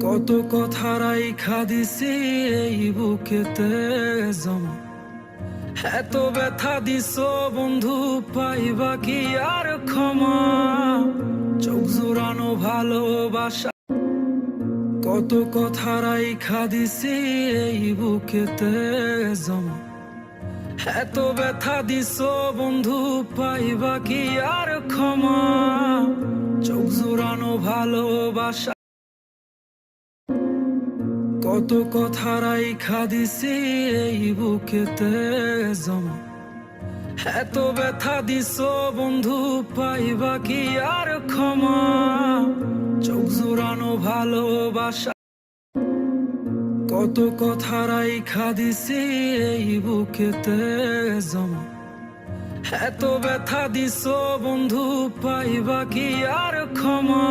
কত কথা রাইখা দিছি এই বুকেতে জমা, এত ব্যথা দিছ বন্ধু, পাইবা কি আর ক্ষমা? চোখ জোড়ানো ভালোবাসা, কত কথা রাইখা দিছি এই বুকেতে জমা, এত ব্যথা দিছ বন্ধু, পাইবা কি আর ক্ষমা? চোখ জোড়ানো ভালোবাসা, কত কথা রাইখা দিছি এই বুকেতে জমা, এত ব্যথা দিছ বন্ধু, পাইবা কি আর ক্ষমা? চোখ জোড়ানো ভালোবাসা, কত কথা রাইখা দিছি এই বুকেতে জমা, এত ব্যথা দিছ বন্ধু, পাইবা কি আর ক্ষমা?